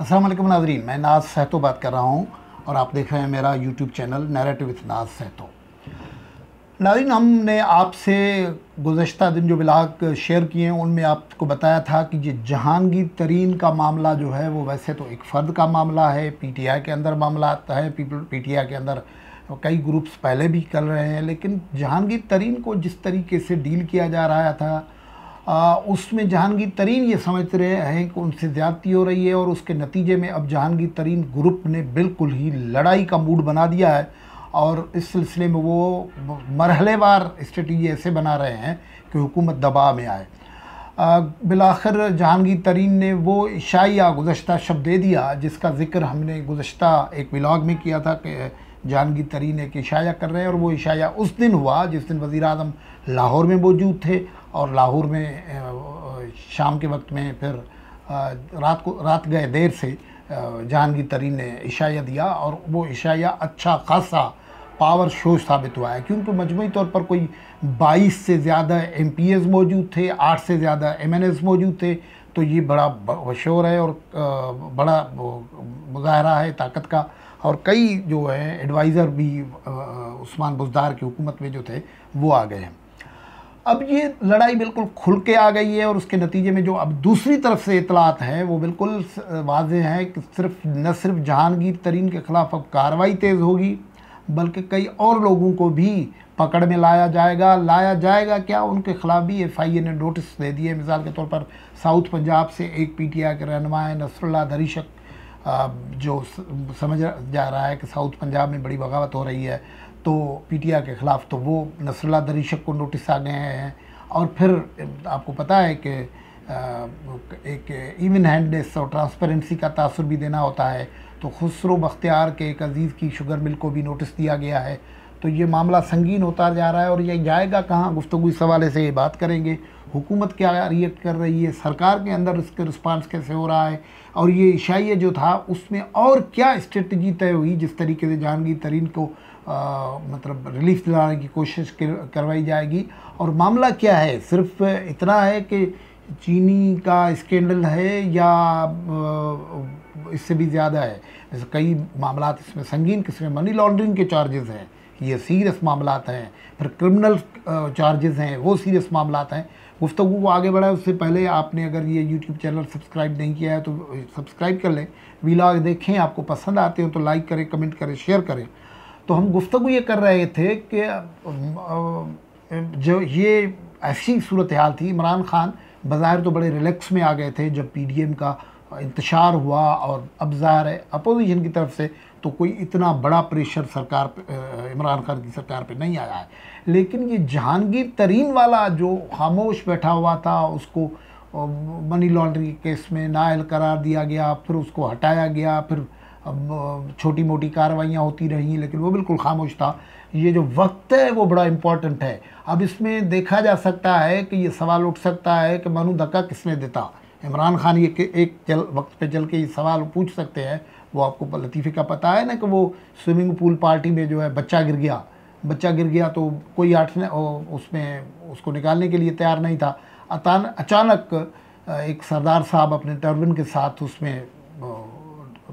अस्सलाम वालेकुम नाज़रीन, मैं नाज सहतो बात कर रहा हूँ और आप देख रहे हैं मेरा यूट्यूब चैनल नैरेटिव विद नाज सहतो। नाज़रीन, हमने आपसे गुज़श्ता दिन जो ब्लॉग शेयर किए हैं उनमें आपको बताया था कि ये जहांगीर तरीन का मामला जो है वो वैसे तो एक फ़र्द का मामला है, पीटीआई के अंदर मामला आता है, पीटीआई के अंदर कई ग्रुप्स पहले भी कर रहे हैं, लेकिन जहांगीर तरीन को जिस तरीके से डील किया जा रहा था उसमें जहांगीर तरीन ये समझ रहे हैं कि उनसे ज़्यादती हो रही है और उसके नतीजे में अब जहांगीर तरीन ग्रुप ने बिल्कुल ही लड़ाई का मूड बना दिया है और इस सिलसिले में वो मरहलेवार स्ट्रेटजी ऐसे बना रहे हैं कि हुकूमत दबाव में आए। बिलाखिर जहांगीर तरीन ने वो इशाया गुज़श्ता शब दे दिया जिसका ज़िक्र हमने गुज़श्ता एक व्लॉग में किया था कि जहांगीर तरीन एक इशाया कर रहे हैं, और वो इशाया उस दिन हुआ जिस दिन वज़ीर आज़म लाहौर में मौजूद थे और लाहौर में शाम के वक्त में फिर रात गए देर से जहांगीर तरीन ने इशाया दिया और वो इशाया अच्छा खासा पावर शो साबित हुआ है, क्योंकि मजमूई तौर पर कोई 22 से ज़्यादा MPs मौजूद थे, 8 से ज़्यादा MNs मौजूद थे। तो ये बड़ा शोर है और बड़ा मुजाहरा है ताकत का, और कई जो है एडवाइज़र भी उस्मान बुज़दार की हुकूमत में जो थे वो आ गए हैं। अब ये लड़ाई बिल्कुल खुल के आ गई है और उसके नतीजे में जो अब दूसरी तरफ से इतलात हैं वो बिल्कुल वाज़ेह है कि न सिर्फ जहांगीर तरीन के ख़िलाफ़ अब कार्रवाई तेज़ होगी बल्कि कई और लोगों को भी पकड़ में लाया जाएगा क्या, उनके ख़िलाफ़ भी FIA ने नोटिस दे दिए। मिसाल के तौर पर साउथ पंजाब से एक PTI के रहनुमा है नसरुल्लाह दरीशक, जो समझ जा रहा है कि साउथ पंजाब में बड़ी बगावत हो रही है तो PTI के ख़िलाफ़, तो वो नसरुल्लाह दरीशक को नोटिस आ गए हैं। और फिर आपको पता है कि एक इवन हैंडनेस और ट्रांसपेरेंसी का तासुर भी देना होता है, तो खुसरो बख्तियार के एक अजीज़ की शुगर मिल को भी नोटिस दिया गया है। तो ये मामला संगीन होता जा रहा है और ये जाएगा कहाँ, गुफ्तगू इस हवाले से ये बात करेंगे। हुकूमत क्या रिएक्ट कर रही है, सरकार के अंदर इसके रिस्पांस कैसे हो रहा है, और ये इशाया जो था उसमें और क्या स्ट्रेटजी तय हुई जिस तरीके से जहांगीर तरीन को मतलब रिलीफ दिलाने की कोशिश करवाई जाएगी, और मामला क्या है, सिर्फ इतना है कि चीनी का स्कैंडल है या इससे भी ज़्यादा है। जैसे कई मामला इसमें संगीन किस्म मनी लॉन्ड्रिंग के चार्जेस हैं, ये सीरियस मामलात हैं, फिर क्रिमिनल चार्जेस हैं, वो सीरियस मामलात हैं। गुफ्तगू को आगे बढ़ाए उससे पहले आपने अगर ये यूट्यूब चैनल सब्सक्राइब नहीं किया है तो सब्सक्राइब कर लें, व्लॉग देखें, आपको पसंद आते हो तो लाइक करें, कमेंट करें, शेयर करें। तो हम गुफ्तगू ये कर रहे थे कि जो ये ऐसी सूरत हाल थी, इमरान खान बज़ाहिर तो बड़े रिलैक्स में आ गए थे जब PDM का इंतशार हुआ, और अब ज़ाहिर है अपोजिशन की तरफ से तो कोई इतना बड़ा प्रेशर सरकार पे, इमरान खान की सरकार पे नहीं आया है। लेकिन ये जहांगीर तरीन वाला जो खामोश बैठा हुआ था, उसको मनी लॉन्ड्रिंग केस में नाअहल करार दिया गया, फिर उसको हटाया गया, फिर अब छोटी मोटी कार्रवाइयाँ होती रहीं, लेकिन वो बिल्कुल खामोश था। ये जो वक्त है वो बड़ा इम्पॉर्टेंट है। अब इसमें देखा जा सकता है कि ये सवाल उठ सकता है कि मनु धक्का किसने देता। इमरान खान ये एक वक्त पे चल के ये सवाल पूछ सकते हैं। वो आपको लतीफ़े का पता है ना कि वो स्विमिंग पूल पार्टी में जो है बच्चा गिर गया तो कोई उसमें उसको निकालने के लिए तैयार नहीं था। अचानक एक सरदार साहब अपने टर्बन के साथ उसमें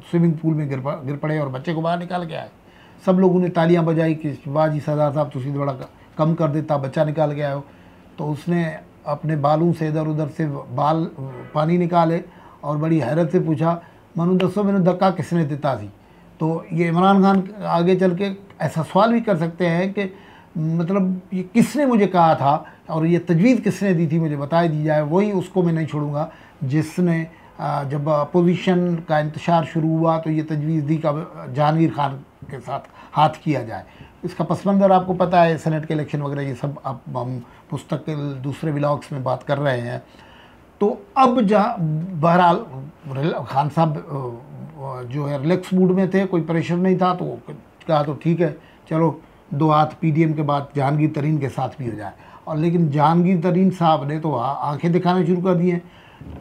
स्विमिंग पूल में गिर पड़े और बच्चे को बाहर निकाल के आए। सब लोगों ने तालियां बजाई कि वाह जी सरदार साहब, तुसी बड़ा कम कर देता, बच्चा निकाल के आयो। तो उसने अपने बालों से इधर उधर से बाल पानी निकाले और बड़ी हैरत से पूछा, मनु दसो मैंने धक्का किसने देता थी। तो ये इमरान खान आगे चल के ऐसा सवाल भी कर सकते हैं कि मतलब ये किसने मुझे कहा था और ये तजवीज़ किसने दी थी, मुझे बता दी जाए। वही उसको मैं नहीं छोड़ूंगा जिसने जब अपोजिशन का इंतशार शुरू हुआ तो ये तजवीज़ दी का जहांगीर खान के साथ हाथ किया जाए। इसका पस मंज़र आपको पता है, सेनेट के इलेक्शन वगैरह ये सब अब हम मुस्तकिल दूसरे व्लॉग्स में बात कर रहे हैं। तो अब जहाँ बहरहाल खान साहब जो है रिलैक्स मूड में थे, कोई प्रेशर नहीं था, तो कहा तो ठीक है चलो 2 हाथ PDM के बाद जहांगीर तरीन के साथ भी हो जाए। और लेकिन जहांगीर तरीन साहब ने तो आंखें दिखाना शुरू कर दी हैं।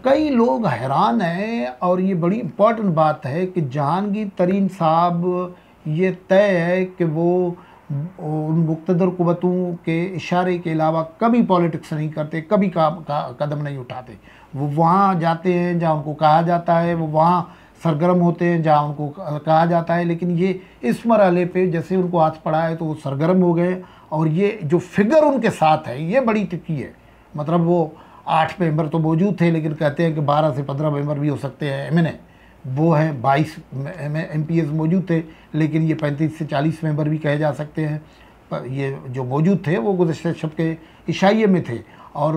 कई लोग हैरान हैं और ये बड़ी इम्पॉर्टेंट बात है कि जहांगीर तरीन साहब ये तय है कि वो उन मुक़्तदर क़ुव्वतों के इशारे के अलावा कभी पॉलिटिक्स नहीं करते, कभी कदम नहीं उठाते। वो वहाँ जाते हैं जहाँ उनको कहा जाता है, वो वहाँ सरगर्म होते हैं, जहाँ उनको कहा जाता है। लेकिन ये इस मरहले पे जैसे उनको हाथ पड़ा है तो वो सरगर्म हो गए, और ये जो फिगर उनके साथ है ये बड़ी तिखी है। मतलब वो 8 मेंबर तो मौजूद थे, लेकिन कहते हैं कि 12 से 15 मेंबर भी हो सकते हैं। MNA वो हैं 22 MPs मौजूद थे, लेकिन ये 35 से 40 मेंबर भी कहे जा सकते हैं। पर ये जो मौजूद थे वो गुज़श्ता शब के इशाइये में थे। और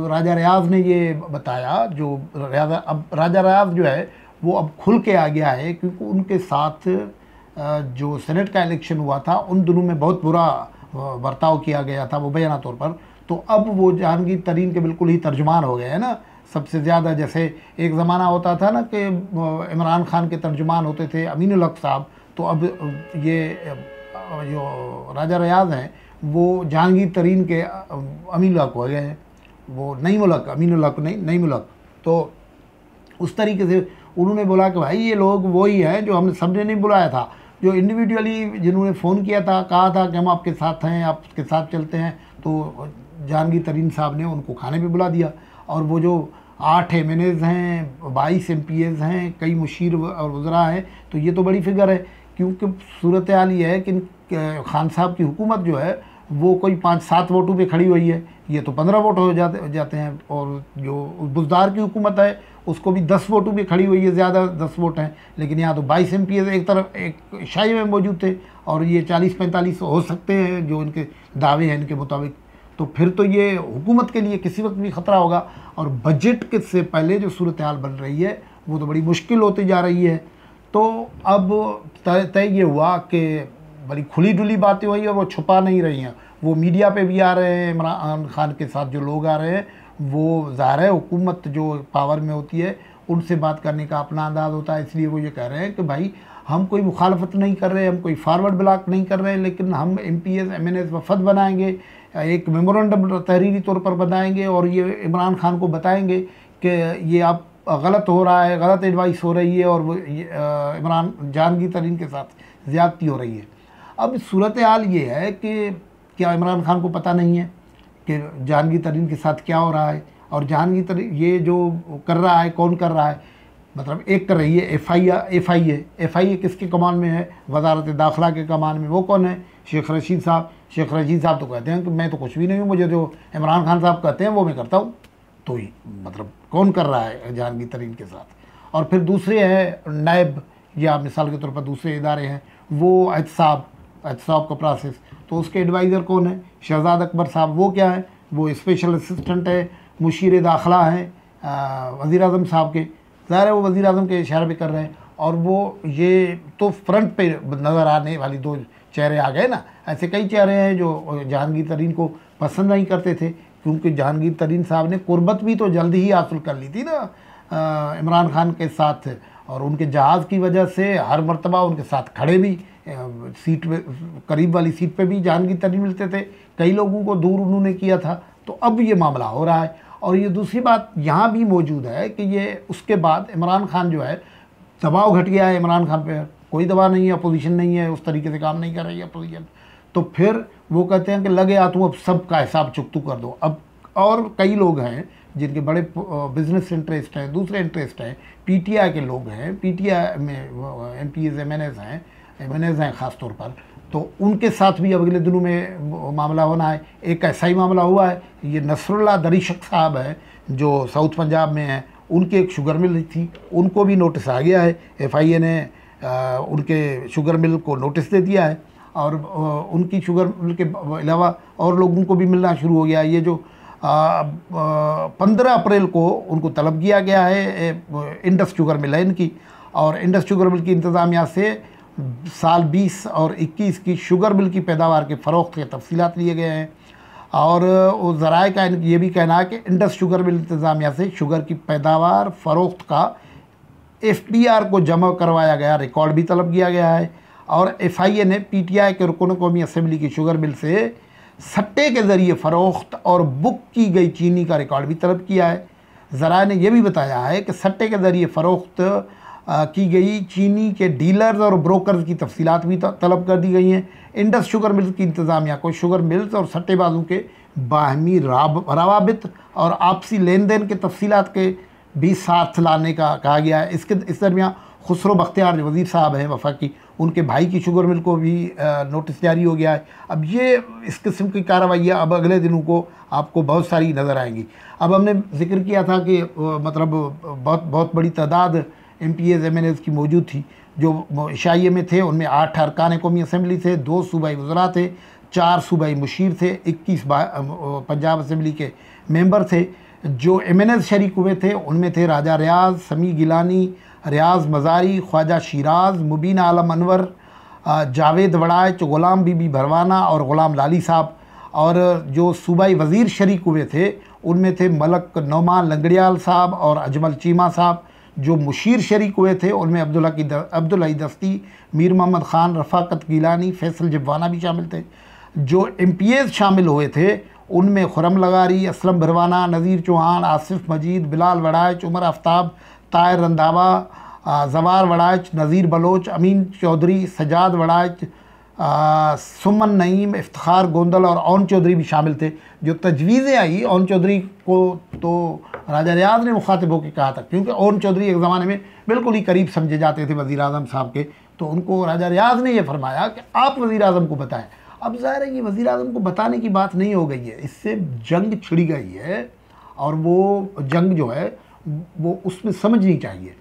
राजा रियाज़ ने ये बताया, जो अब राजा रियाज़ जो है वो अब खुल के आ गया है, क्योंकि उनके साथ जो सेनेट का इलेक्शन हुआ था उन दिनों में बहुत बुरा बर्ताव किया गया था मुबैना तौर पर। तो अब वो जहांगीर तरीन के बिल्कुल ही तर्जुमान हो गए हैं ना सबसे ज़्यादा। जैसे एक ज़माना होता था ना कि इमरान खान के तर्जुमान होते थे अमीन उल हक साहब, तो अब ये जो राजा रियाज़ हैं वो जहांगीर तरीन के अमीन उल हक हो गए हैं। वो नईम उल हक, अमीन उल हक नहीं, नईम उल हक। तो उस तरीके से उन्होंने बोला कि भाई ये लोग वही हैं जो हमने सबने नहीं बुलाया था, जो इंडिविजुअली जिन्होंने फ़ोन किया था, कहा था कि हम आपके साथ हैं, आपके साथ चलते हैं। तो जहांगीर तरीन साहब ने उनको खाने पे बुला दिया। और वो जो 8 MNAs हैं, 22 MPs हैं, कई मुशीर और वज़रा हैं, तो ये तो बड़ी फिगर है। क्योंकि सूरत हाल ये है कि खान साहब की हुकूमत जो है वो कोई 5-7 वोटों पे खड़ी हुई है, ये तो 15 वोट हो जाते हैं। और जो बुज़दार की हुकूमत है उसको भी 10 वोटों पे खड़ी हुई है, ज़्यादा 10 वोट हैं। लेकिन यहाँ तो 22 MPs एक तरफ एक शाही में मौजूद थे, और ये 40-45 हो सकते हैं जो इनके दावे हैं इनके मुताबिक। तो फिर तो ये हुकूमत के लिए किसी वक्त भी ख़तरा होगा। और बजट के से पहले जो सूरत हाल बन रही है वो तो बड़ी मुश्किल होती जा रही है। तो अब तय ये हुआ कि बड़ी खुली डुली बातें हुई और वो छुपा नहीं रही हैं। वो मीडिया पे भी आ रहे हैं, इमरान खान के साथ जो लोग आ रहे हैं वो ज़ाहिर है हुकूमत जो पावर में होती है उनसे बात करने का अपना अंदाज़ होता है। इसलिए वो ये कह रहे हैं कि भाई हम कोई मुखालफत नहीं कर रहे, हम कोई फारवर्ड ब्लॉक नहीं कर रहे, लेकिन हम MPs MNAs वफद बनाएंगे, एक मेमोरेंडम तहरीरी तौर पर बनाएंगे और ये इमरान खान को बताएंगे कि ये आप गलत हो रहा है, गलत एडवाइस हो रही है, और वो इमरान जहांगीर तरीन के साथ ज़्यादती हो रही है। अब सूरत हाल ये है कि क्या इमरान खान को पता नहीं है कि जहांगीर तरीन के साथ क्या हो रहा है, और जहांगीर तरीन ये जो कर रहा है कौन कर रहा है। मतलब एक कर रही है FIA किसके कमान में है, वजारत दाखिला के कमान में। वो कौन है? शेख रशीद साहब। शेख रशीद साहब तो कहते हैं कि मैं तो कुछ भी नहीं हूँ, मुझे जो इमरान खान साहब कहते हैं वो मैं करता हूँ। तो ही मतलब कौन कर रहा है जहांगीर तरीन के साथ। और फिर दूसरे हैं नायब, या मिसाल के तौर पर दूसरे इदारे हैं, वो एहतसाब का प्रोसेस, तो उसके एडवाइज़र कौन है? शहजाद अकबर साहब। वो क्या है? वो स्पेशल असिस्टेंट है, मुशीर दाखिला है वज़ीर आज़म साहब के। ज़ाहिर है वो वज़ीर आज़म के इशारे पे कर रहे हैं। और वो ये तो फ्रंट पे नज़र आने वाली 2 चेहरे आ गए ना। ऐसे कई चेहरे हैं जो जहांगीर तरीन को पसंद नहीं करते थे, क्योंकि जहांगीर तरीन साहब ने कुर्बत भी तो जल्दी ही हासिल कर ली थी ना इमरान खान के साथ, और उनके जहाज़ की वजह से हर मरतबा उनके साथ खड़े भी सीट पे, करीब वाली सीट पे भी जहांगीर तरीन मिलते थे। कई लोगों को दूर उन्होंने किया था। तो अब ये मामला हो रहा है। और ये दूसरी बात यहाँ भी मौजूद है कि ये उसके बाद इमरान खान जो है, दबाव घट गया है इमरान खान पे। कोई दबाव नहीं है, अपोजिशन नहीं है, उस तरीके से काम नहीं कर रही है अपोजिशन। तो फिर वो कहते हैं कि लगे हाथों अब सबका हिसाब चुकतू कर दो। अब और कई लोग हैं जिनके बड़े बिजनेस इंटरेस्ट हैं, दूसरे इंटरेस्ट हैं, PTI के लोग हैं, PTI में MPs MNAs हैं ख़ास तौर पर। तो उनके साथ भी अगले दिनों में मामला होना है। एक ऐसा ही मामला हुआ है, ये नसरुल्लाह दरीशक साहब है जो साउथ पंजाब में हैं, उनकी एक शुगर मिल थी, उनको भी नोटिस आ गया है। FIA ने उनके शुगर मिल को नोटिस दे दिया है, और उनकी शुगर मिल के अलावा और लोगों को भी मिलना शुरू हो गया। ये जो 15 अप्रैल को उनको तलब किया गया है, इंडस शुगर मिल है इनकी, और इंडस शुगर मिल की इंतज़ामिया से साल 20 और 21 की शुगर मिल की पैदावार के फ़रोख्त के तफसीलात लिए गए हैं। और उस ज़राए का ये भी कहना है कि इंडस शुगर मिल इंतज़ामिया से शुगर की पैदावार फ़रोख्त का FBR को जमा करवाया गया रिकॉर्ड भी तलब किया गया है। और FIA ने PTI के रुकन कौमी असम्बली की शुगर मिल से सट्टे के ज़रिए फ़रोख्त और बुक की गई चीनी का रिकॉर्ड भी तलब किया है। ज़राए ने यह भी बताया है कि सट्टे के ज़रिए फ़रोख्त की गई चीनी के डीलर्स और ब्रोकर्स की तफसीलात भी तलब कर दी गई हैं। इंडस शुगर मिल्स की इंतज़ामिया को शुगर मिल्स और सट्टेबाजों के बाहमी रवाबित और आपसी लेन देन के तफसीलात के भी साथ लाने का कहा गया है। इस दरमियान खुसरो बख्तियार वज़ीर साहब हैं वफाकी, उनके भाई की शुगर मिल को भी नोटिस जारी हो गया है। अब ये इस किस्म की कार्रवाइयाँ अब अगले दिनों को आपको बहुत सारी नज़र आएंगी। अब हमने जिक्र किया था कि मतलब बहुत बड़ी तादाद MPs MNAs की मौजूद थी जो इशाइये में थे। उनमें 8 अरकान कौमी असम्बली थे, 2 सूबाई वज़रा थे, 4 सूबाई मुशीर थे, 21 पंजाब असम्बली के मेंबर थे। जो MNAs शरीक हुए थे उनमें थे राजा रियाज, समी गिलानी, रियाज मज़ारी, ख्वाजा शिराज, मुबीन आलम अनवर, जावेद वड़ाइच, ग़ुलाम बीबी भरवाना और ग़ुलाम लाली साहब। और जो सूबाई वज़ीर शरीक हुए थे उनमें थे मलक नौमान लंगड़ियाल साहब और अजमल चीमा साहब। जो मुशीर शरीक हुए थे उनमें अब्दुल्ला दस्ती, मीर मोहम्मद ख़ान, रफ़ाकत गिलानी, फैसल जिब्वाना भी शामिल थे। जो MPs शामिल हुए थे उनमें खुरम लगारी, असलम भरवाना, नज़ीर चौहान, आसिफ मजीद, बिलाल वड़ाइच, उमर आफ्ताब, ताहिर रंधावा, जवार वड़ाइच, नज़ीर बलोच, अमीन चौधरी, सजाद वड़ाइच, सुमन नईम, इफ्तिखार गोंदल और ओन चौधरी भी शामिल थे। जो तजवीज़ें आई, ओन चौधरी को तो राजा रियाज ने मुखातिब होकर कहा था, क्योंकि ओन चौधरी एक ज़माने में बिल्कुल ही करीब समझे जाते थे वज़ीर आज़म साहब के, तो उनको राजा रियाज ने यह फरमाया कि आप वज़ीर आज़म को बताएं। अब ज़ाहिर है कि वज़ीर आज़म को बताने की बात नहीं हो गई है, इससे जंग छिड़ गई है और वो जंग जो है वो उसमें समझनी चाहिए।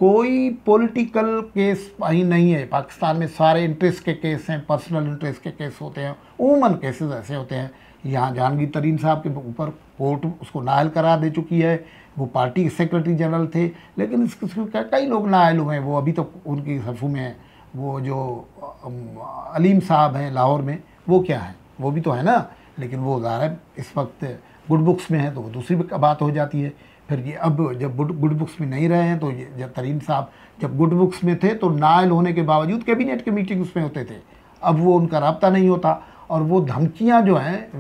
कोई पॉलिटिकल केस नहीं है पाकिस्तान में, सारे इंटरेस्ट के केस हैं, पर्सनल इंटरेस्ट के केस होते हैं, उमूमन केसेस ऐसे होते हैं। यहाँ जहांगीर तरीन साहब के ऊपर कोर्ट उसको नाअहल करार दे चुकी है, वो पार्टी के सेक्रेटरी जनरल थे, लेकिन इस किस्म के कई लोग नाअहल हुए हैं, वो अभी तो उनकी सफ़ू में हैं। वो जो अलीम साहब हैं लाहौर में, वो क्या है, वो भी तो है ना, लेकिन वो ज़ाहिर है इस वक्त गुड बुक्स में है तो वो दूसरी बात हो जाती है। फिर ये अब जब गुड बुक्स में नहीं रहे हैं, तो जब तरीन साहब जब गुड बुक्स में थे तो नाअहल होने के बावजूद कैबिनेट के मीटिंग उसमें होते थे, अब वो उनका राब्ता नहीं होता। और वो धमकियां जो हैं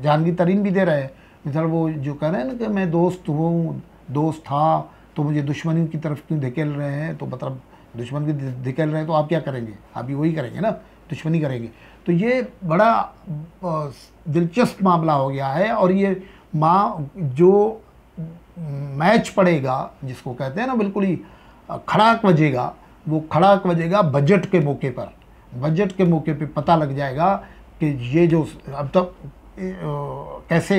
जहांगीर तरीन भी दे रहे हैं, मिसाल वो जो कह रहे हैं ना कि मैं दोस्त हूँ, दोस्त था, तो मुझे दुश्मनी की तरफ क्यों धकेल रहे हैं, तो मतलब दुश्मन की धकेल रहे हैं तो आप क्या करेंगे, आप भी वही करेंगे ना, दुश्मनी करेंगे। तो ये बड़ा दिलचस्प मामला हो गया है। और ये जो मैच पड़ेगा, जिसको कहते हैं ना बिल्कुल ही खड़ाक बजेगा, वो खड़ाक बजेगा बजट के मौके पर। बजट के मौके पे पता लग जाएगा कि ये जो अब तक कैसे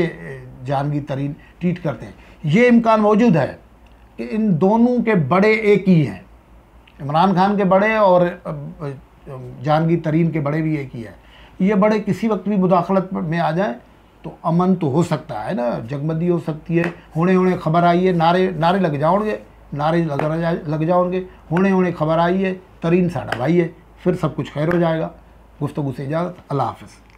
जहांगीर तरीन ट्रीट करते हैं। ये इम्कान मौजूद है कि इन दोनों के बड़े एक ही हैं, इमरान खान के बड़े और जहांगीर तरीन के बड़े भी एक ही है। ये बड़े किसी वक्त भी मुदाखलत में आ जाए तो अमन तो हो सकता है ना, जगबंदी हो सकती है। होने खबर आई है, नारे लग जाओगे, लग जाओगे, होने खबर आई है, तरीन साड़ा भाई है, फिर सब कुछ खैर हो जाएगा। गुफ्तगू से इजाज़त, अल्लाह हाफ़िज़।